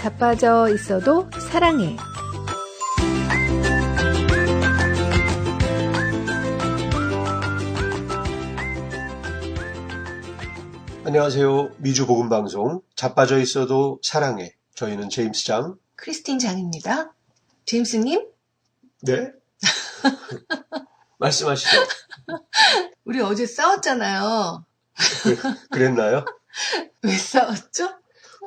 자빠져 있어도 사랑해. 안녕하세요. 미주복음방송 자빠져 있어도 사랑해. 저희는 제임스 장. 크리스틴 장입니다. 제임스님? 네? 말씀하시죠. 우리 어제 싸웠잖아요. 그랬나요? 왜 싸웠죠?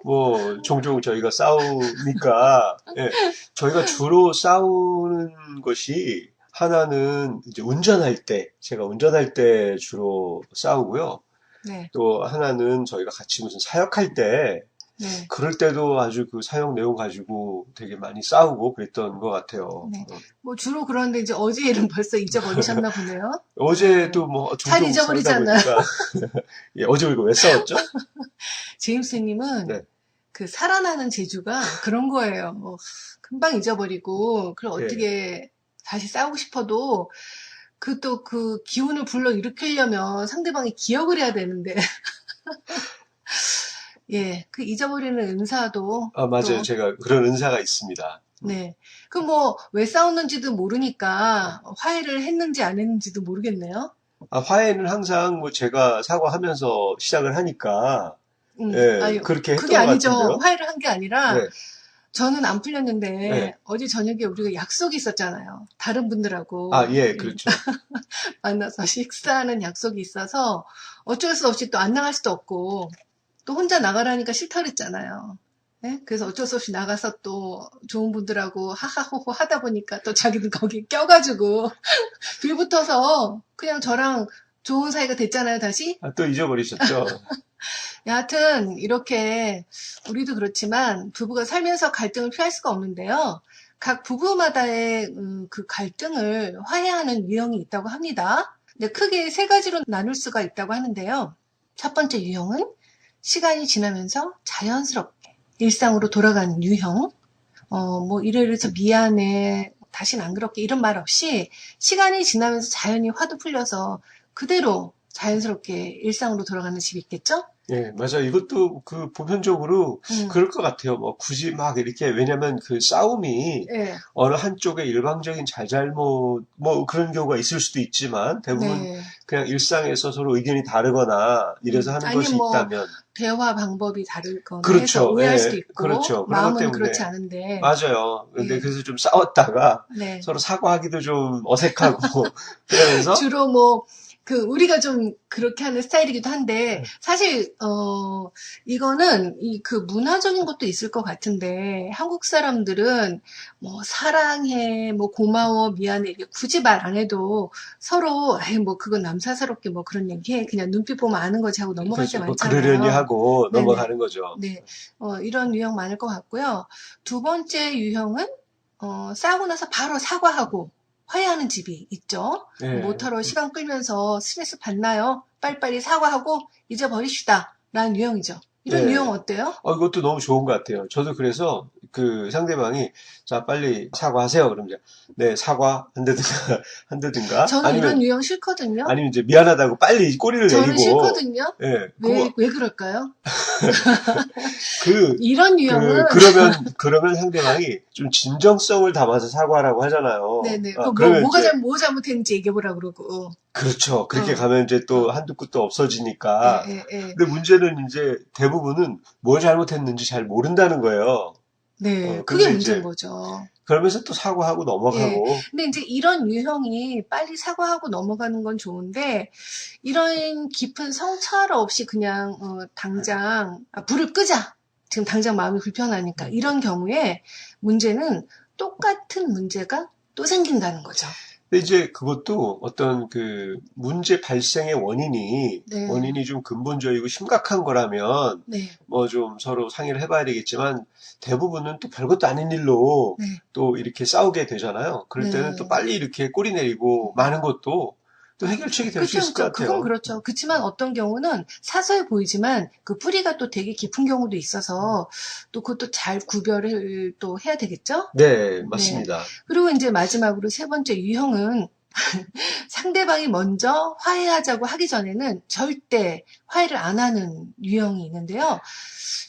뭐 종종 저희가 싸우니까 예, 저희가 주로 싸우는 것이 하나는 이제 운전할 때, 제가 운전할 때 주로 싸우고요. 네. 또 하나는 저희가 같이 무슨 사역할 때 네. 그럴 때도 아주 그 사역 내용 가지고 되게 많이 싸우고 그랬던 것 같아요. 네. 뭐 주로 그런데 이제 어제 일은 벌써 잊어버리셨나 보네요. 어제도 뭐 잘 종종 잊어버리잖아요. 싸우다 보니까 예, 어제 이거 왜 싸웠죠? 제임스님은 네. 그 살아나는 재주가 그런 거예요. 뭐 금방 잊어버리고 그걸 예. 어떻게 다시 싸우고 싶어도 그 또 그 기운을 불러 일으키려면 상대방이 기억을 해야 되는데 예, 그 잊어버리는 은사도 아, 맞아요. 또 제가 그런 은사가 있습니다. 네. 그 뭐 왜 싸웠는지도 모르니까 화해를 했는지 안 했는지도 모르겠네요. 아, 화해는 항상 뭐 제가 사과하면서 시작을 하니까 예, 아유, 그렇게 했던 그게 것 아니죠. 같은데요. 화해를 한 게 아니라 네. 저는 안 풀렸는데 네. 어제 저녁에 우리가 약속이 있었잖아요. 다른 분들하고 아, 예, 그렇죠. 만나서 식사하는 약속이 있어서 어쩔 수 없이 또 안 나갈 수도 없고 또 혼자 나가라니까 싫다 그랬잖아요. 네? 그래서 어쩔 수 없이 나가서 또 좋은 분들하고 하하호호 하다 보니까 또 자기는 거기 껴가지고 빌붙어서 그냥 저랑 좋은 사이가 됐잖아요, 다시. 아, 또 잊어버리셨죠? 여하튼 이렇게 우리도 그렇지만 부부가 살면서 갈등을 피할 수가 없는데요. 각 부부마다의 그 갈등을 화해하는 유형이 있다고 합니다. 근데 크게 세 가지로 나눌 수가 있다고 하는데요. 첫 번째 유형은 시간이 지나면서 자연스럽게 일상으로 돌아가는 유형. 뭐 이래서 미안해, 다시는 안 그럴게 이런 말 없이 시간이 지나면서 자연히 화도 풀려서 그대로 자연스럽게 일상으로 돌아가는 집이 있겠죠? 예, 맞아요. 이것도 그 보편적으로 그럴 것 같아요. 뭐 굳이 막 이렇게, 왜냐면 그 싸움이 네. 어느 한쪽의 일방적인 잘잘못 뭐 그런 경우가 있을 수도 있지만 대부분 네. 그냥 일상에서 서로 의견이 다르거나 이래서 하는 아니면 것이 뭐 있다면 대화 방법이 다르거나 해서 그렇죠. 오해할 예, 수도 있고 그렇죠. 그런 것 마음은 때문에 그렇지 않은데 맞아요. 근데 예. 그래서 좀 싸웠다가 네. 서로 사과하기도 좀 어색하고 그러면서 주로 뭐 그 우리가 좀 그렇게 하는 스타일이기도 한데 네. 사실 이거는 이 그 문화적인 것도 있을 것 같은데 한국 사람들은 뭐 사랑해 뭐 고마워 미안해 이렇게 굳이 말 안 해도 서로 아이 뭐 그건 남사스럽게 뭐 그런 얘기해 그냥 눈빛 보면 아는 거지 하고 넘어갈 때 그렇죠. 뭐 많잖아요. 그러려니 하고 네네. 넘어가는 거죠. 네, 이런 유형 많을 것 같고요. 두 번째 유형은 싸우고 나서 바로 사과하고 화해하는 집이 있죠. 네. 뭐하러 시간 끌면서 스트레스 받나요? 빨리빨리 사과하고 잊어버립시다. 라는 유형이죠. 이런 네. 유형 어때요? 이것도 너무 좋은 것 같아요. 저도 그래서 그 상대방이 자 빨리 사과하세요. 그러면 이제 네 사과 한다든가 저는 아니면 이런 유형 싫거든요. 아니면 이제 미안하다고 빨리 꼬리를 저는 내리고 싫거든요. 예, 왜 그럴까요? 그 이런 유형은 그러면 상대방이 좀 진정성을 담아서 사과하라고 하잖아요. 네네. 그러면 뭐가 이제 뭐 잘못했는지 얘기해보라 그러고. 그렇죠. 그렇게 가면 이제 또 한두 끝도 없어지니까. 예. 근데 문제는 이제 대부분은 뭘 잘못했는지 잘 모른다는 거예요. 네, 근데 그게 이제 문제인 거죠. 그러면서 또 사과하고 넘어가고. 근데 이제 이런 유형이 빨리 사과하고 넘어가는 건 좋은데, 이런 깊은 성찰 없이 그냥, 당장, 불을 끄자! 지금 당장 마음이 불편하니까. 이런 경우에 문제는 똑같은 문제가 또 생긴다는 거죠. 근데 이제 그것도 어떤 그 문제 발생의 원인이 네. 좀 근본적이고 심각한 거라면 네. 뭐 좀 서로 상의를 해봐야 되겠지만 대부분은 또 별것도 아닌 일로 네. 또 이렇게 싸우게 되잖아요. 그럴 때는 네. 또 빨리 이렇게 꼬리 내리고 마는 것도 또 해결책이 될 수 있을 것 같아요. 그건 그렇죠. 그렇지만 어떤 경우는 사소해 보이지만 그 뿌리가 또 되게 깊은 경우도 있어서 또 그것도 잘 구별을 또 해야 되겠죠? 네, 맞습니다. 그리고 이제 마지막으로 세 번째 유형은 상대방이 먼저 화해하자고 하기 전에는 절대 화해를 안 하는 유형이 있는데요.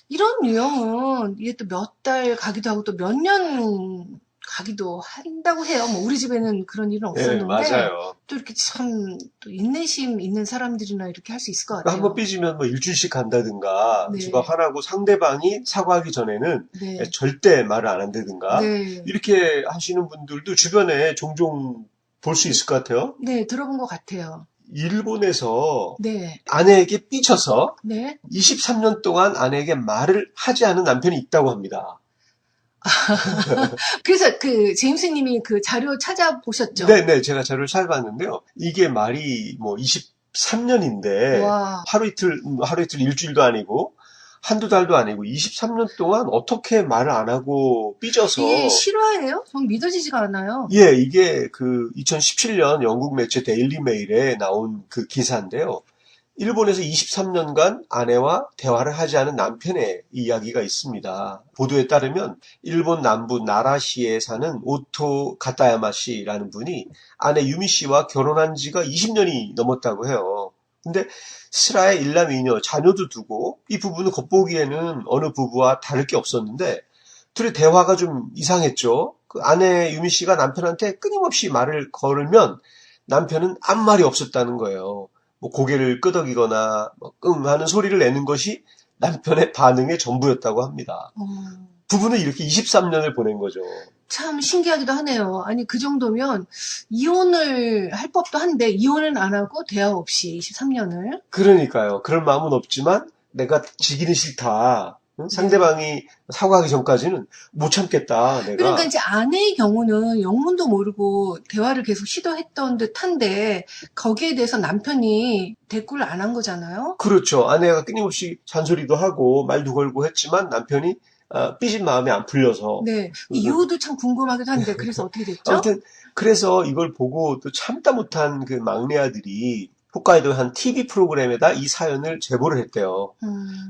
이런 유형은 이게 또 몇 달 가기도 하고 또 몇 년 가기도 한다고 해요. 뭐 우리 집에는 그런 일은 예, 없었는데 맞아요. 또 이렇게 참 또 인내심 있는 사람들이나 이렇게 할 수 있을 것 한번 같아요. 삐지면 뭐 일주일씩 간다든가, 네. 누가 화나고 상대방이 사과하기 전에는 네. 절대 말을 안 한다든가, 네. 이렇게 하시는 분들도 주변에 종종 볼 수 있을 것 같아요. 네, 들어본 것 같아요. 일본에서 네. 아내에게 삐쳐서 네. 23년 동안 아내에게 말을 하지 않은 남편이 있다고 합니다. 그래서 그 제임스 님이 그 자료 찾아보셨죠? 네네, 제가 자료를 찾아봤는데요. 이게 말이 뭐 23년인데, 와. 하루 이틀 일주일도 아니고, 한두 달도 아니고, 23년 동안 어떻게 말을 안 하고 삐져서, 이게 실화예요? 전 믿어지지가 않아요. 예, 이게 그 2017년 영국 매체 데일리 메일에 나온 그 기사인데요. 일본에서 23년간 아내와 대화를 하지 않은 남편의 이야기가 있습니다. 보도에 따르면 일본 남부 나라시에 사는 오토 가타야마 씨라는 분이 아내 유미 씨와 결혼한 지가 20년이 넘었다고 해요. 근데 스라의 일남이녀 자녀도 두고 이 부부는 겉보기에는 어느 부부와 다를 게 없었는데 둘의 대화가 좀 이상했죠. 그 아내 유미 씨가 남편한테 끊임없이 말을 걸면 남편은 아무 말이 없었다는 거예요. 뭐 고개를 끄덕이거나 하는 소리를 내는 것이 남편의 반응의 전부였다고 합니다. 부부는 이렇게 23년을 보낸 거죠. 참 신기하기도 하네요. 아니, 그 정도면 이혼을 할 법도 한데, 이혼은 안 하고 대화 없이 23년을. 그러니까요. 그럴 마음은 없지만 내가 지기는 싫다. 응? 상대방이 사과하기 전까지는 못 참겠다. 내가. 그러니까 이제 아내의 경우는 영문도 모르고 대화를 계속 시도했던 듯한데, 거기에 대해서 남편이 대꾸를 안 한 거잖아요. 그렇죠. 아내가 끊임없이 잔소리도 하고 말도 걸고 했지만 남편이 삐진 마음이 안 풀려서. 네. 이유도 참 궁금하기도 한데, 그래서 어떻게 됐죠? 아무튼 그래서 이걸 보고 또 참다 못한 그 막내 아들이 홋카이도 한 TV 프로그램에다 이 사연을 제보를 했대요.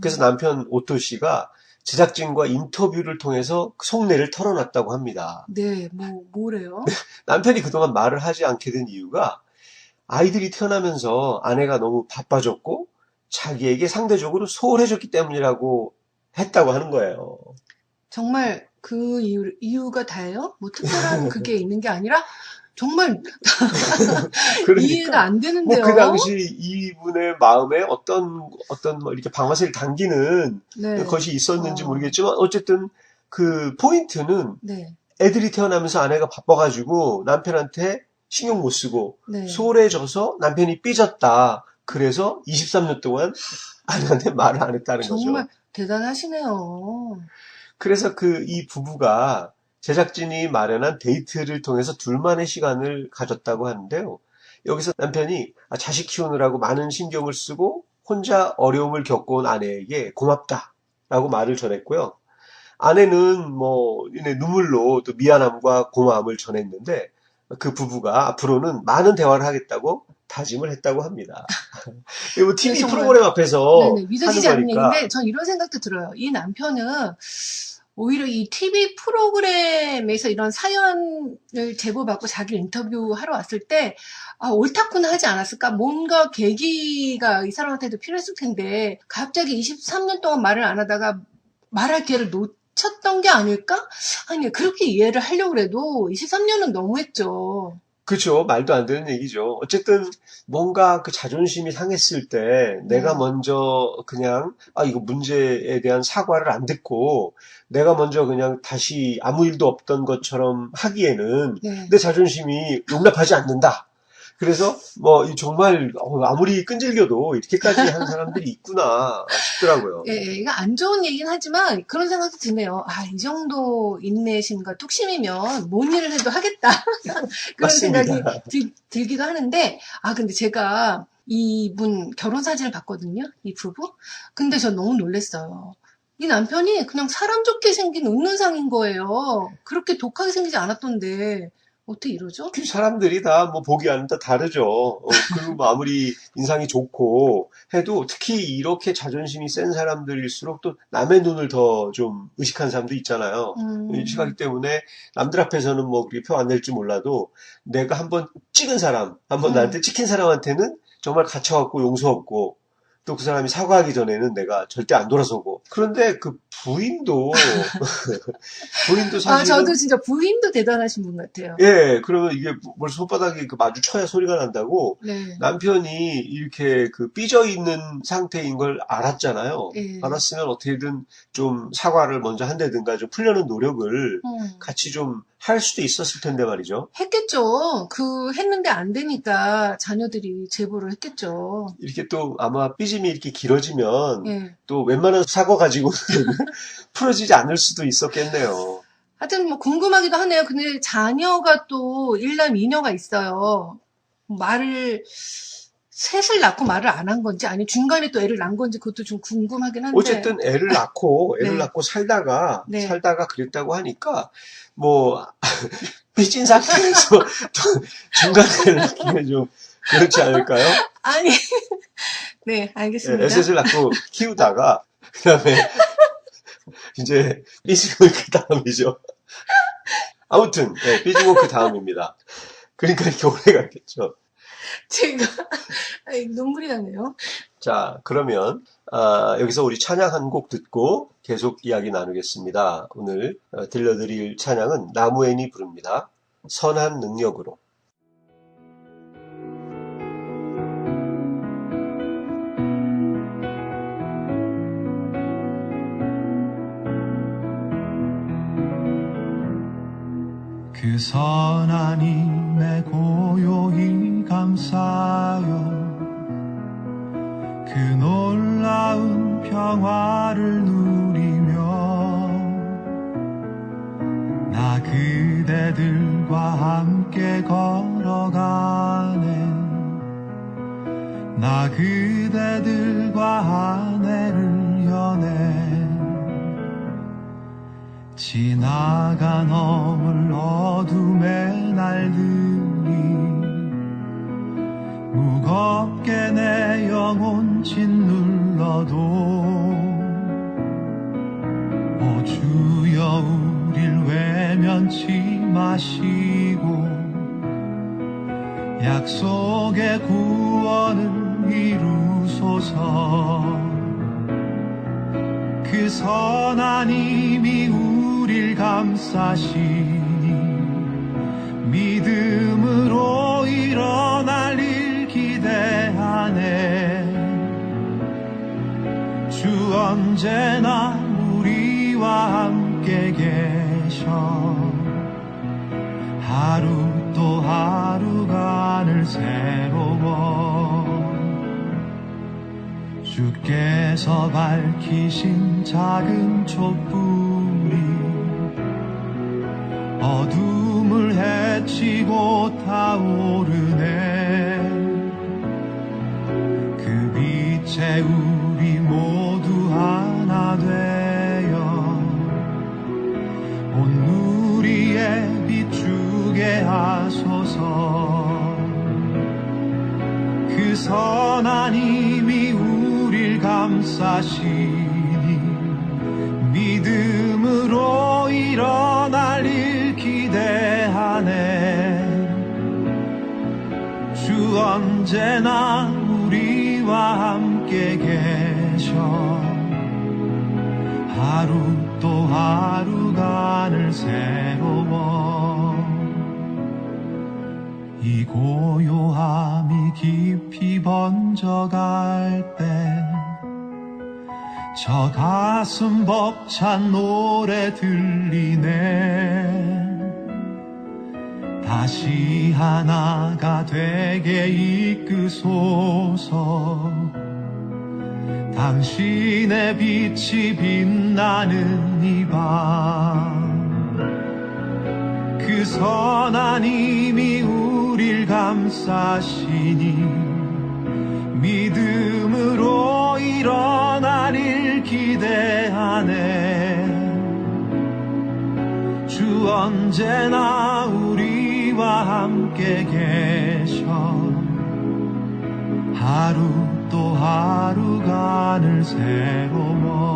그래서 남편 오토 씨가 제작진과 인터뷰를 통해서 속내를 털어놨다고 합니다. 네, 뭐래요? 남편이 그동안 말을 하지 않게 된 이유가 아이들이 태어나면서 아내가 너무 바빠졌고 자기에게 상대적으로 소홀해졌기 때문이라고 했다고 하는 거예요. 정말 그 이유가 다예요? 뭐 특별한 그게 있는 게 아니라 정말 이해가 안 뭐 되는데요. 그 당시 이분의 마음에 어떤 뭐 이렇게 방아쇠를 당기는 네. 것이 있었는지 모르겠지만 어쨌든 그 포인트는 네. 애들이 태어나면서 아내가 바빠가지고 남편한테 신경 못 쓰고 네. 소홀해져서 남편이 삐졌다. 그래서 23년 동안 아내한테 말을 안 했다는 정말 거죠. 대단하시네요. 그래서 이 부부가 제작진이 마련한 데이트를 통해서 둘만의 시간을 가졌다고 하는데요. 여기서 남편이 자식 키우느라고 많은 신경을 쓰고 혼자 어려움을 겪어온 아내에게 고맙다라고 말을 전했고요. 아내는 뭐 눈물로 또 미안함과 고마움을 전했는데 그 부부가 앞으로는 많은 대화를 하겠다고 다짐을 했다고 합니다. 이거 TV 정말, 프로그램 앞에서 네네, 믿어지지 하는 않는 거니까. 얘기인데 전 이런 생각도 들어요. 이 남편은 오히려 이 TV 프로그램에서 이런 사연을 제보받고 자기 인터뷰하러 왔을 때 옳다구나 하지 않았을까? 뭔가 계기가 이 사람한테도 필요했을 텐데 갑자기 23년 동안 말을 안 하다가 말할 기회를 놓쳤던 게 아닐까? 아니 그렇게 이해를 하려고 해도 23년은 너무했죠. 그죠. 말도 안 되는 얘기죠. 어쨌든 뭔가 그 자존심이 상했을 때 내가 네. 먼저 그냥 이거 문제에 대한 사과를 안 듣고 내가 먼저 그냥 다시 아무 일도 없던 것처럼 하기에는 네. 내 자존심이 용납하지 않는다. 그래서 뭐 정말 아무리 끈질겨도 이렇게까지 하는 사람들이 있구나 싶더라고요. 예, 이거 안 좋은 얘기는 하지만 그런 생각도 드네요. 이 정도 인내심과 뚝심이면 뭔 일을 해도 하겠다. 그런 맞습니다. 생각이 들기도 하는데, 근데 제가 이분 결혼 사진을 봤거든요. 이 부부. 근데 저 너무 놀랐어요. 이 남편이 그냥 사람 좋게 생긴 웃는 상인 거예요. 그렇게 독하게 생기지 않았던데, 어떻게 이러죠? 그 사람들이 다 뭐 보기와는 다 다르죠. 그리고 뭐 아무리 인상이 좋고 해도 특히 이렇게 자존심이 센 사람들일수록 또 남의 눈을 더 좀 의식하는 사람도 있잖아요. 의식하기 때문에 남들 앞에서는 뭐 그렇게 표 안 낼지 몰라도 내가 한번 찍은 사람, 한번 음. 나한테 찍힌 사람한테는 정말 갇혀갖고 용서 없고 또 그 사람이 사과하기 전에는 내가 절대 안 돌아서고. 그런데 그 부인도 부인도 아, 사실은 저도 진짜 부인도 대단하신 분 같아요. 예, 그러면 이게 벌써 손바닥이 그 마주쳐야 소리가 난다고 네. 남편이 이렇게 그 삐져 있는 상태인 걸 알았잖아요. 예. 알았으면 어떻게든 좀 사과를 먼저 한다든가 좀 풀려는 노력을 같이 좀 할 수도 있었을 텐데 말이죠. 했겠죠. 했는데 안 되니까 자녀들이 제보를 했겠죠. 이렇게 또 아마 삐짐이 이렇게 길어지면 예. 또 웬만한 사과 가지고 풀어지지 않을 수도 있었겠네요. 하여튼 뭐 궁금하기도 하네요. 근데 자녀가 또 일남 이녀가 있어요. 셋을 낳고 말을 안 한 건지 아니 중간에 또 애를 낳은 건지 그것도 좀 궁금하긴 한데. 어쨌든 애를 낳고 네. 살다가 네. 그랬다고 하니까 뭐 삐진 상태에서 또 중간에 낳기는 좀 그렇지 않을까요? 아니. 네, 예, 알겠습니다. 에셋을 낳고 키우다가 그다음에 이제 삐지고 그 다음이죠. 아무튼 삐지고 그 다음입니다. 그러니까 이렇게 오래 갔겠죠. 제가 눈물이 나네요. 자, 그러면 여기서 우리 찬양 한 곡 듣고 계속 이야기 나누겠습니다. 오늘 들려드릴 찬양은 나무엔이 부릅니다. 선한 능력으로. 그 선한 힘에 고요히 감사여 그 놀라운 평화를 누리며 나 그대들과 함께 걸어가네 나 그대들과 한 해를 여네 지나가 넘을 어둠의 날들이 무겁게 내 영혼 짓눌러도 오 주여 우릴 외면치 마시고 약속의 구원을 이루소서 그 선한 힘이 우릴 감싸시니 믿음으로 일어날 일 기대하네 주 언제나 우리와 함께 계셔 하루 또 하루가 늘 새로워 주께서 밝히신 작은 촛불이 어둠을 헤치고 타오르네 그 빛에 우리 모두 하나 되어 온 누리에 비추게 하소서 그 선한 힘이 우릴 감싸시니 믿음으로 일어날 일 기대하네 주 언제나 우리와 함께 계셔 하루 또 하루가 늘 새로워 이 고요함이 깊이 번져갈 때 저 가슴 벅찬 노래 들리네 다시 하나가 되게 이끄소서 당신의 빛이 빛나는 이 밤 그 선한 힘이 우릴 감싸시니 믿음으로 일어날 일 기대하네 주 언제나 우리 우리와 함께 계셔 하루 또 하루가 늘 새로워.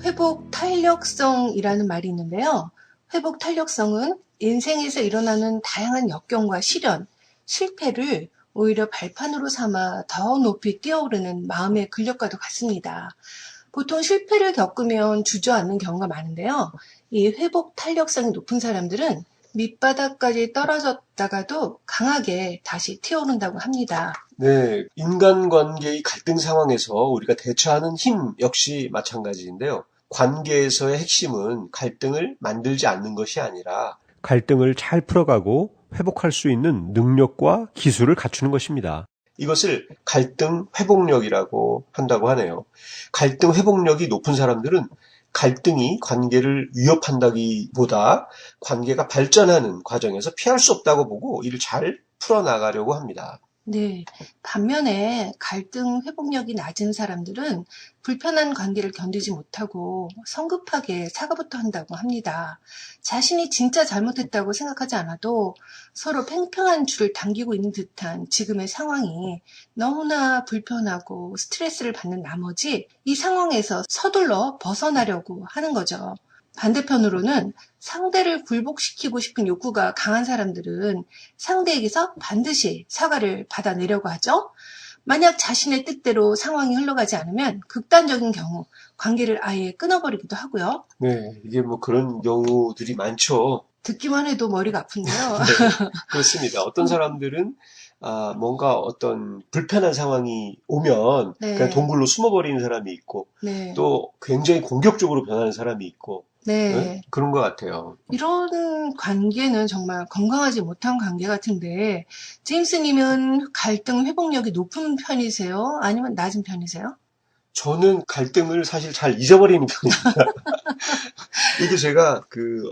회복 탄력성이라는 말이 있는데요. 회복 탄력성은 인생에서 일어나는 다양한 역경과 시련, 실패를 오히려 발판으로 삼아 더 높이 뛰어오르는 마음의 근력과도 같습니다. 보통 실패를 겪으면 주저앉는 경우가 많은데요. 이 회복 탄력성이 높은 사람들은 밑바닥까지 떨어졌다가도 강하게 다시 튀어오른다고 합니다. 네, 인간관계의 갈등 상황에서 우리가 대처하는 힘 역시 마찬가지인데요. 관계에서의 핵심은 갈등을 만들지 않는 것이 아니라 갈등을 잘 풀어가고 회복할 수 있는 능력과 기술을 갖추는 것입니다. 이것을 갈등 회복력이라고 한다고 하네요. 갈등 회복력이 높은 사람들은 갈등이 관계를 위협한다기보다 관계가 발전하는 과정에서 피할 수 없다고 보고 이를 잘 풀어나가려고 합니다. 네. 반면에 갈등 회복력이 낮은 사람들은 불편한 관계를 견디지 못하고 성급하게 사과부터 한다고 합니다. 자신이 진짜 잘못했다고 생각하지 않아도 서로 팽팽한 줄을 당기고 있는 듯한 지금의 상황이 너무나 불편하고 스트레스를 받는 나머지 이 상황에서 서둘러 벗어나려고 하는 거죠. 반대편으로는 상대를 굴복시키고 싶은 욕구가 강한 사람들은 상대에게서 반드시 사과를 받아내려고 하죠. 만약 자신의 뜻대로 상황이 흘러가지 않으면 극단적인 경우 관계를 아예 끊어버리기도 하고요. 네, 이게 뭐 그런 경우들이 많죠. 듣기만 해도 머리가 아픈데요. 네, 그렇습니다. 어떤 사람들은 뭔가 어떤 불편한 상황이 오면 네. 그냥 동굴로 숨어버리는 사람이 있고 네. 또 굉장히 공격적으로 변하는 사람이 있고 네. 네? 그런 것 같아요. 이런 관계는 정말 건강하지 못한 관계 같은데 제임스님은 갈등 회복력이 높은 편이세요? 아니면 낮은 편이세요? 저는 갈등을 사실 잘 잊어버리는 편입니다. 이게 제가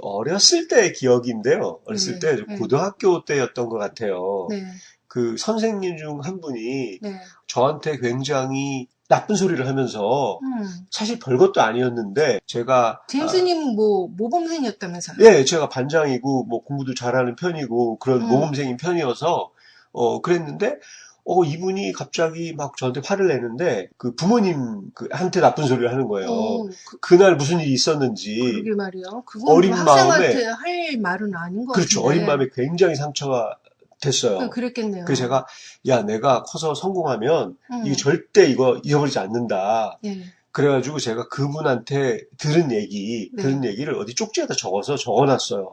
어렸을 때의 기억인데요. 어렸을 때 네. 고등학교 때였던 것 같아요. 네. 그 선생님 중 한 분이 네. 저한테 굉장히 나쁜 소리를 하면서 음. 사실 별것도 아니었는데 제가 제임스님은 모범생이었다면서요? 예, 제가 반장이고 뭐 공부도 잘하는 편이고 그런 음. 모범생인 편이어서 그랬는데 이분이 갑자기 막 저한테 화를 내는데 그 부모님 한테 나쁜 소리를 하는 거예요. 그날 무슨 일이 있었는지. 그러게 말이요. 그건 어린 학생한테 할 말은 아닌 것 그렇죠. 같은데. 어린 마음에 굉장히 상처가 됐어요. 그랬겠네요. 그래서 제가 내가 커서 성공하면 이거 음. 절대 이거 잊어버리지 않는다. 예. 그래가지고 제가 그분한테 들은 얘기를 어디 쪽지에다 적어놨어요.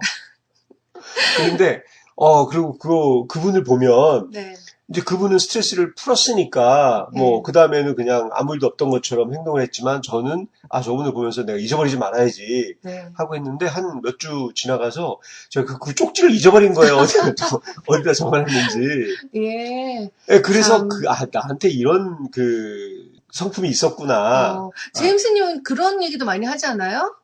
그런데 그리고 그분을 보면 네. 이제 그분은 스트레스를 풀었으니까 네. 그 다음에는 그냥 아무 일도 없던 것처럼 행동을 했지만 저는 저분을 보면서 내가 잊어버리지 말아야지 네. 하고 했는데 한 몇 주 지나가서 제가 그 쪽지를 잊어버린 거예요. 어디다 적어놨는지. 예. 예, 그래서 참. 나한테 이런 성품이 있었구나. 제임스님은 그런 얘기도 많이 하지 않아요?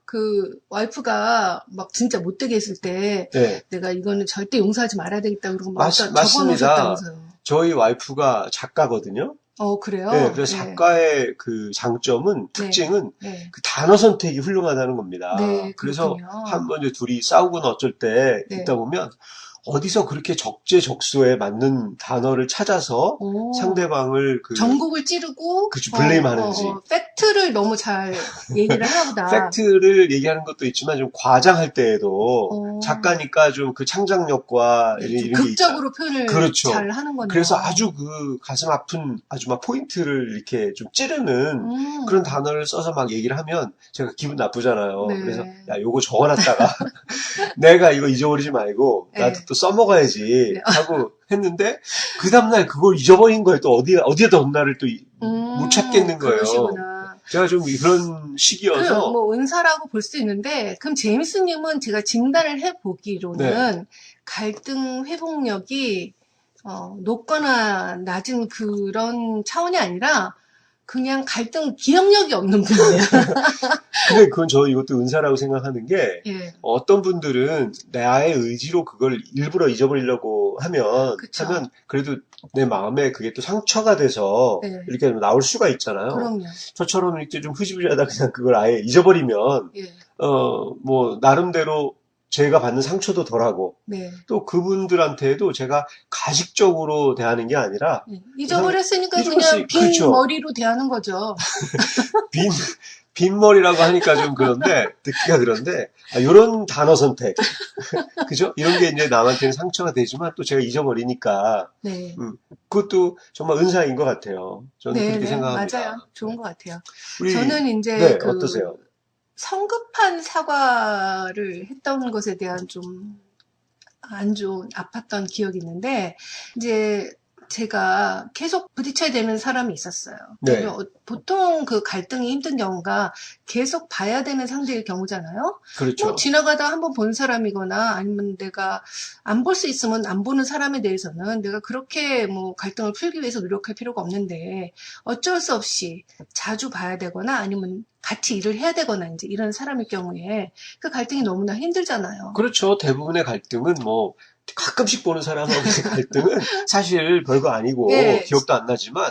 와이프가 막 진짜 못되게 했을 때 네. 내가 이거는 절대 용서하지 말아야 되겠다 그러고 막 맞습니다. 적어놓으셨다면서요. 저희 와이프가 작가거든요. 그래요? 네, 그래서 작가의 그 장점은, 특징은 네. 그 단어 선택이 훌륭하다는 겁니다. 네, 그래서 그렇군요. 한번 이제 둘이 싸우거나 어쩔 때 네. 있다 보면 어디서 그렇게 적재적소에 맞는 단어를 찾아서 상대방을 전곡을 찌르고 그치, 블레임하는지. 팩트를 너무 잘 얘기를 하나 보다. 팩트를 얘기하는 것도 있지만 좀 과장할 때에도 작가니까 좀 그 창작력과 네, 이런 게 극적으로 표현을 그렇죠. 잘 하는 거네요. 그래서 아주 가슴 아픈 아주 막 포인트를 이렇게 좀 찌르는 그런 단어를 써서 막 얘기를 하면 제가 기분 나쁘잖아요. 네. 그래서 요거 적어놨다가 내가 이거 잊어버리지 말고 나도 또 써먹어야지 네. 하고 했는데 그 다음날 그걸 잊어버린 거예요. 또 어디에다 뒀나를 또 못 찾겠는 거예요. 그러시구나. 제가 좀 그런 시기여서 뭐 은사라고 볼 수 있는데 그럼 제임스님은 제가 진단을 해보기로는 갈등 회복력이 높거나 낮은 그런 차원이 아니라 그냥 갈등 기억력이 없는 분이에요. 근데 그건 저 이것도 은사라고 생각하는 게 예. 어떤 분들은 나의 의지로 그걸 일부러 잊어버리려고 하면 그쵸. 그래도 내 마음에 그게 또 상처가 돼서 네. 이렇게 나올 수가 있잖아요. 그럼요. 저처럼 이렇게 좀 흐지부지하다 그냥 그걸 아예 잊어버리면 예. 뭐 나름대로 제가 받는 상처도 덜하고 네. 또 그분들한테도 제가 가식적으로 대하는 게 아니라 예. 잊어버렸으니까 잊어버렸으니- 그냥 빈 그렇죠. 머리로 대하는 거죠. 빈, 빈머리라고 하니까 좀 그런데, 듣기가 그런데, 이런 단어 선택. 그죠? 이런 게 이제 남한테는 상처가 되지만 또 제가 잊어버리니까, 네. 그것도 정말 은사인 것 같아요. 저는 네, 그렇게 네, 생각합니다. 맞아요. 좋은 것 같아요. 우리, 저는 이제 네, 그 어떠세요? 성급한 사과를 했던 것에 대한 좀 안 좋은, 아팠던 기억이 있는데, 이제 제가 계속 부딪혀야 되는 사람이 있었어요. 네. 왜냐면 보통 그 갈등이 힘든 경우가 계속 봐야 되는 상대의 경우잖아요. 그렇죠. 뭐 지나가다 한번 본 사람이거나 아니면 내가 안 볼 수 있으면 안 보는 사람에 대해서는 내가 그렇게 뭐 갈등을 풀기 위해서 노력할 필요가 없는데 어쩔 수 없이 자주 봐야 되거나 아니면 같이 일을 해야 되거나 이제 이런 사람일 경우에 그 갈등이 너무나 힘들잖아요. 그렇죠. 대부분의 갈등은 뭐, 가끔씩 보는 사람하고의 갈등은 사실 별거 아니고, 네. 기억도 안 나지만,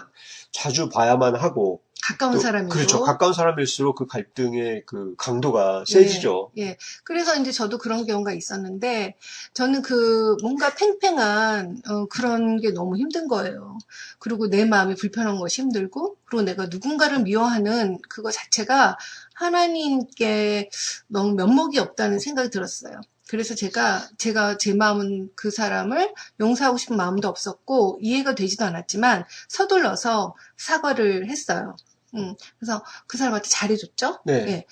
자주 봐야만 하고, 가까운 또, 사람이고. 그렇죠. 가까운 사람일수록 그 갈등의 그 강도가 세지죠. 예. 그래서 이제 저도 그런 경우가 있었는데, 저는 그 뭔가 팽팽한, 그런 게 너무 힘든 거예요. 그리고 내 마음이 불편한 것이 힘들고, 그리고 내가 누군가를 미워하는 그거 자체가 하나님께 너무 면목이 없다는 생각이 들었어요. 그래서 제가 제 마음은 그 사람을 용서하고 싶은 마음도 없었고, 이해가 되지도 않았지만, 서둘러서 사과를 했어요. 그래서 그 사람한테 잘해줬죠? 네. 예.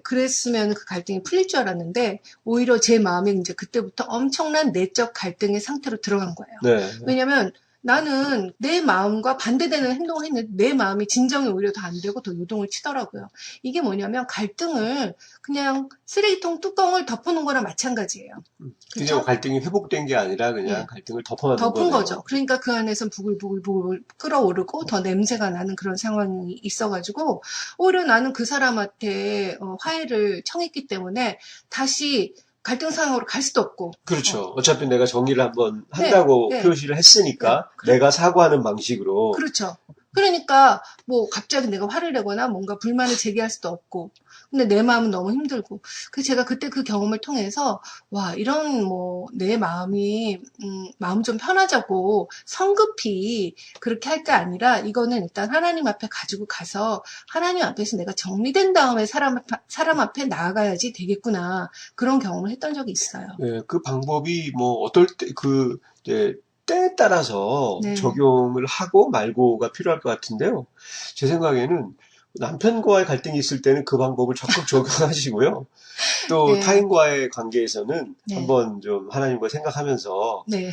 그랬으면 그 갈등이 풀릴 줄 알았는데, 오히려 제 마음이 이제 그때부터 엄청난 내적 갈등의 상태로 들어간 거예요. 네. 왜냐면 나는 내 마음과 반대되는 행동을 했는데 내 마음이 진정이 오히려 더 안 되고 더 요동을 치더라고요. 이게 뭐냐면 갈등을 그냥 쓰레기통 뚜껑을 덮어놓은 거랑 마찬가지예요. 그냥 그렇죠? 갈등이 회복된 게 아니라 그냥 네. 갈등을 덮어놓는 덮은 거네요. 거죠. 그러니까 그 안에서 부글부글 끓어오르고 더 냄새가 나는 그런 상황이 있어가지고 오히려 나는 그 사람한테 화해를 청했기 때문에 다시 갈등 상황으로 갈 수도 없고. 그렇죠. 어차피 내가 정리를 한번 한다고 네. 표시를 했으니까 내가 사과하는 방식으로. 그렇죠. 그러니까 뭐 갑자기 내가 화를 내거나 뭔가 불만을 제기할 수도 없고. 근데 내 마음은 너무 힘들고. 그래서 제가 그때 그 경험을 통해서 와, 이런 뭐 내 마음이 마음 좀 편하자고 성급히 그렇게 할 게 아니라 이거는 일단 하나님 앞에 가지고 가서 하나님 앞에서 내가 정리된 다음에 사람 앞에 나아가야지 되겠구나. 그런 경험을 했던 적이 있어요. 네, 그 방법이 뭐 어떨 때 이제 때에 따라서 네. 적용을 하고 말고가 필요할 것 같은데요. 제 생각에는 남편과의 갈등이 있을 때는 그 방법을 적극 적용하시고요. 또 네. 타인과의 관계에서는 네. 한번 좀 하나님과 생각하면서 네.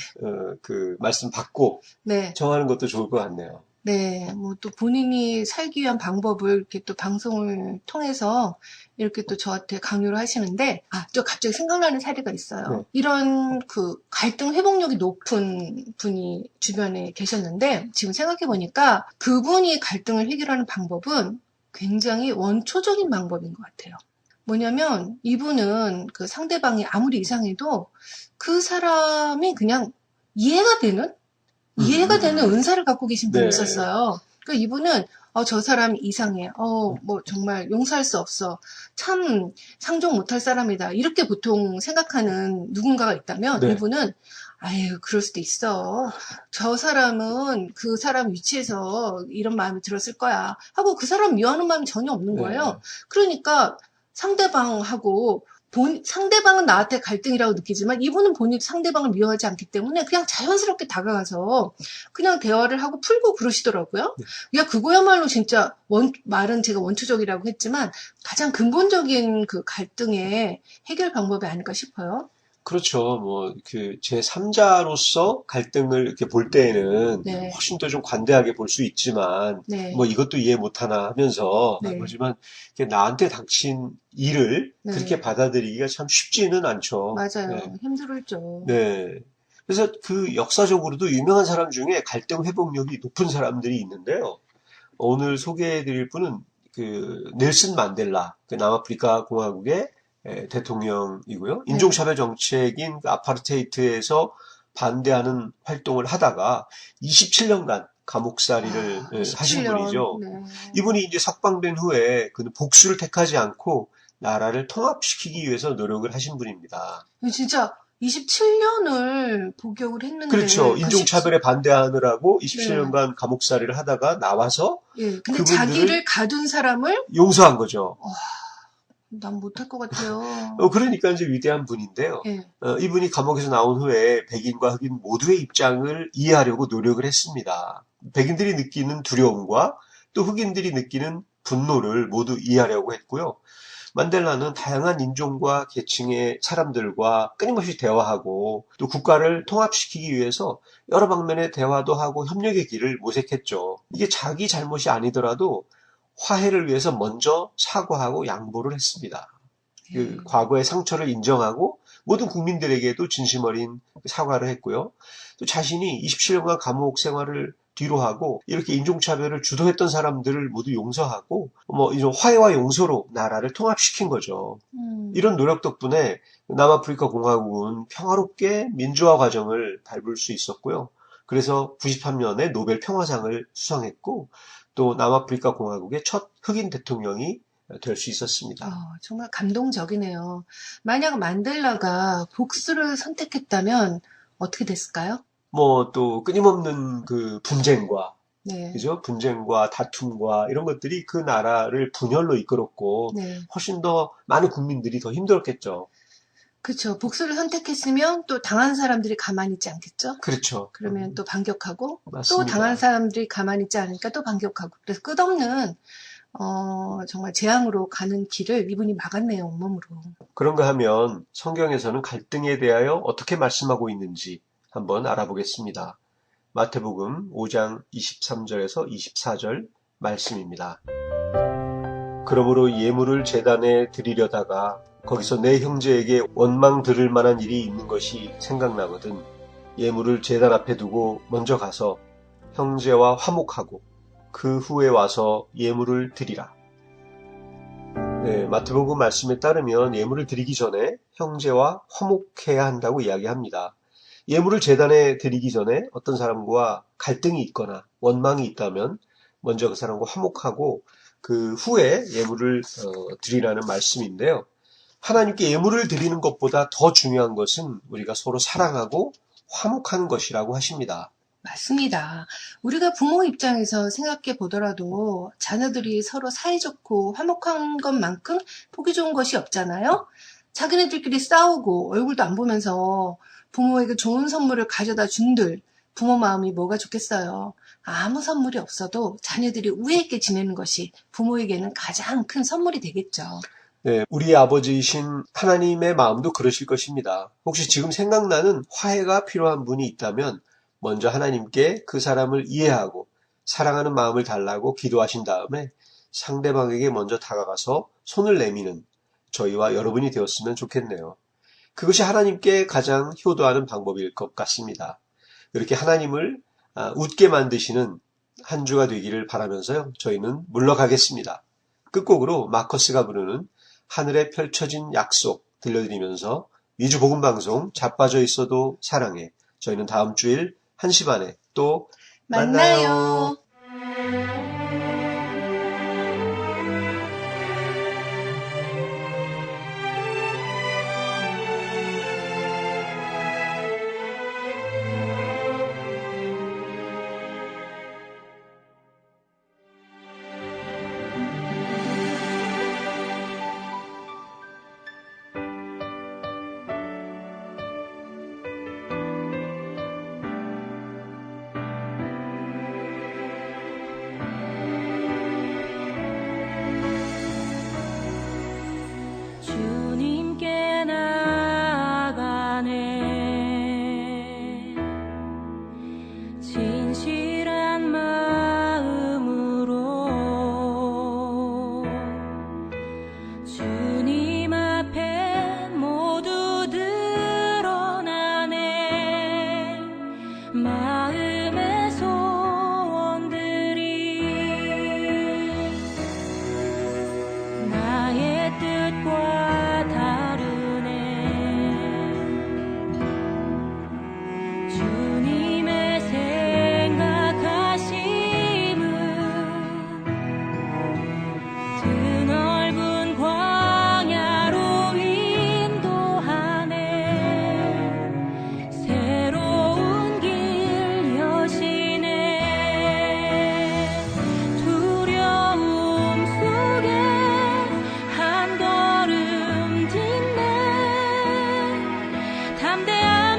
그 말씀 받고 네. 정하는 것도 좋을 것 같네요. 네, 뭐 또 본인이 살기 위한 방법을 이렇게 또 방송을 통해서 이렇게 또 저한테 강요를 하시는데, 또 갑자기 생각나는 사례가 있어요. 네. 이런 그 갈등 회복력이 높은 분이 주변에 계셨는데, 지금 생각해보니까 그분이 갈등을 해결하는 방법은 굉장히 원초적인 방법인 것 같아요. 뭐냐면 이분은 그 상대방이 아무리 이상해도 그 사람이 그냥 이해가 되는 은사를 갖고 계신 분이 네. 있었어요. 그러니까 이분은 저 사람 이상해. 뭐 정말 용서할 수 없어. 참 상종 못할 사람이다. 이렇게 보통 생각하는 누군가가 있다면 네. 이분은 아유, 그럴 수도 있어. 저 사람은 그 사람 위치에서 이런 마음이 들었을 거야. 하고 그 사람 미워하는 마음이 전혀 없는 거예요. 네. 그러니까 상대방하고 상대방은 나한테 갈등이라고 느끼지만 이분은 본인 상대방을 미워하지 않기 때문에 그냥 자연스럽게 다가가서 그냥 대화를 하고 풀고 그러시더라고요. 야, 그거야말로 진짜 말은 제가 원초적이라고 했지만 가장 근본적인 그 갈등의 해결 방법이 아닐까 싶어요. 그렇죠. 뭐, 제3자로서 갈등을 이렇게 볼 때에는 네. 훨씬 더 좀 관대하게 볼 수 있지만, 네. 뭐 이것도 이해 못하나 하면서, 네. 그렇지만, 나한테 닥친 일을 네. 그렇게 받아들이기가 참 쉽지는 않죠. 맞아요. 네. 힘들죠. 네. 그래서 그 역사적으로도 유명한 사람 중에 갈등 회복력이 높은 사람들이 있는데요. 오늘 소개해드릴 분은 넬슨 만델라, 남아프리카 공화국의 대통령이고요. 인종차별 정책인 아파르테이트에서 반대하는 활동을 하다가 27년간 감옥살이를 하신 17년. 분이죠. 네. 이분이 이제 석방된 후에 그는 복수를 택하지 않고 나라를 통합시키기 위해서 노력을 하신 분입니다. 진짜 27년을 복역을 했는데. 그렇죠. 그 인종차별에 반대하느라고 27년간 감옥살이를 하다가 나와서 예, 근데 그분들을 자기를 가둔 사람을 용서한 거죠. 난 못할 것 같아요. 그러니까 이제 위대한 분인데요. 예. 이분이 감옥에서 나온 후에 백인과 흑인 모두의 입장을 이해하려고 노력을 했습니다. 백인들이 느끼는 두려움과 또 흑인들이 느끼는 분노를 모두 이해하려고 했고요. 만델라는 다양한 인종과 계층의 사람들과 끊임없이 대화하고 또 국가를 통합시키기 위해서 여러 방면의 대화도 하고 협력의 길을 모색했죠. 이게 자기 잘못이 아니더라도 화해를 위해서 먼저 사과하고 양보를 했습니다. 그 과거의 상처를 인정하고 모든 국민들에게도 진심 어린 사과를 했고요. 또 자신이 27년간 감옥 생활을 뒤로 하고 이렇게 인종차별을 주도했던 사람들을 모두 용서하고 이런 화해와 용서로 나라를 통합시킨 거죠. 이런 노력 덕분에 남아프리카 공화국은 평화롭게 민주화 과정을 밟을 수 있었고요. 그래서 93년에 노벨 평화상을 수상했고 또 남아프리카 공화국의 첫 흑인 대통령이 될 수 있었습니다. 정말 감동적이네요. 만약 만델라가 복수를 선택했다면 어떻게 됐을까요? 또 끊임없는 그 분쟁과 네. 그죠? 분쟁과 다툼과 이런 것들이 그 나라를 분열로 이끌었고 네. 훨씬 더 많은 국민들이 더 힘들었겠죠. 그렇죠. 복수를 선택했으면 또 당한 사람들이 가만히 있지 않겠죠? 그렇죠. 그러면 또 반격하고 맞습니다. 또 당한 사람들이 가만히 있지 않으니까 또 반격하고 그래서 끝없는 정말 재앙으로 가는 길을 이분이 막았네요, 온몸으로. 그런가 하면 성경에서는 갈등에 대하여 어떻게 말씀하고 있는지 한번 알아보겠습니다. 마태복음 5장 23절에서 24절 말씀입니다. 그러므로 예물을 제단에 드리려다가 거기서 내 형제에게 원망 들을 만한 일이 있는 것이 생각나거든 예물을 제단 앞에 두고 먼저 가서 형제와 화목하고 그 후에 와서 예물을 드리라. 네, 마태복음 말씀에 따르면 예물을 드리기 전에 형제와 화목해야 한다고 이야기합니다. 예물을 제단에 드리기 전에 어떤 사람과 갈등이 있거나 원망이 있다면 먼저 그 사람과 화목하고 그 후에 예물을 드리라는 말씀인데요. 하나님께 예물을 드리는 것보다 더 중요한 것은 우리가 서로 사랑하고 화목하는 것이라고 하십니다. 맞습니다. 우리가 부모 입장에서 생각해 보더라도 자녀들이 서로 사이좋고 화목한 것만큼 보기 좋은 것이 없잖아요. 자기네들끼리 싸우고 얼굴도 안 보면서 부모에게 좋은 선물을 가져다 준들 부모 마음이 뭐가 좋겠어요. 아무 선물이 없어도 자녀들이 우애 있게 지내는 것이 부모에게는 가장 큰 선물이 되겠죠. 네, 우리 아버지이신 하나님의 마음도 그러실 것입니다. 혹시 지금 생각나는 화해가 필요한 분이 있다면 먼저 하나님께 그 사람을 이해하고 사랑하는 마음을 달라고 기도하신 다음에 상대방에게 먼저 다가가서 손을 내미는 저희와 여러분이 되었으면 좋겠네요. 그것이 하나님께 가장 효도하는 방법일 것 같습니다. 이렇게 하나님을 웃게 만드시는 한 주가 되기를 바라면서요. 저희는 물러가겠습니다. 끝곡으로 마커스가 부르는 하늘에 펼쳐진 약속 들려드리면서 미주 복음방송 자빠져 있어도 사랑해. 저희는 다음 주일 1시 반에 또 만나요.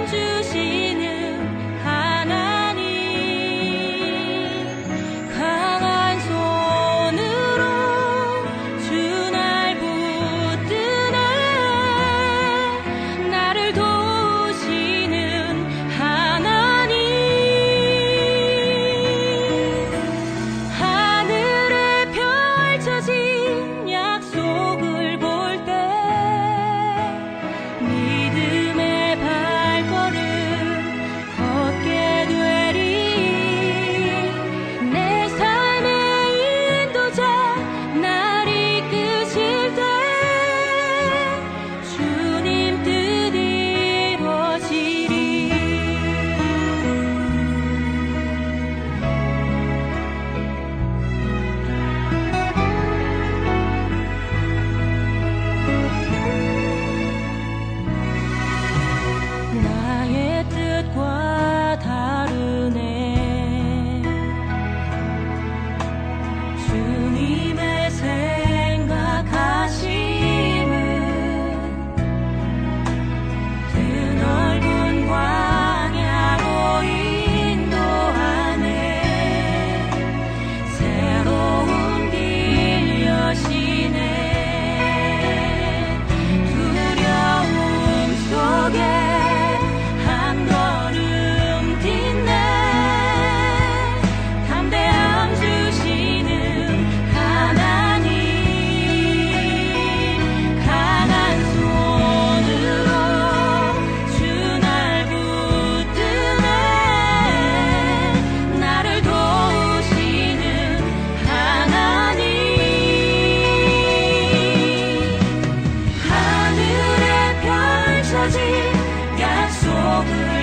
주시는 하나님, 강한 손으로 주 날 붙드네. 나를 도우시는 하나님, 하늘에 펼쳐진 약속을 볼 때 믿음의 발걸음 걷게 되리. 내 삶의 인도자 날 이끄실 때 주님 뜻 이루어지리. 나의 뜻과 다르네. 주님의 생각하심은 드넓은 광야로 인도하네. 새로운 길 여시네. 두려움 속에 한 걸음 딛네. 담대함 주시는 하나님, 강한 손으로 주 날 붙드네. 나를 도우시는 하나님, 하늘에 펼쳐진 약속을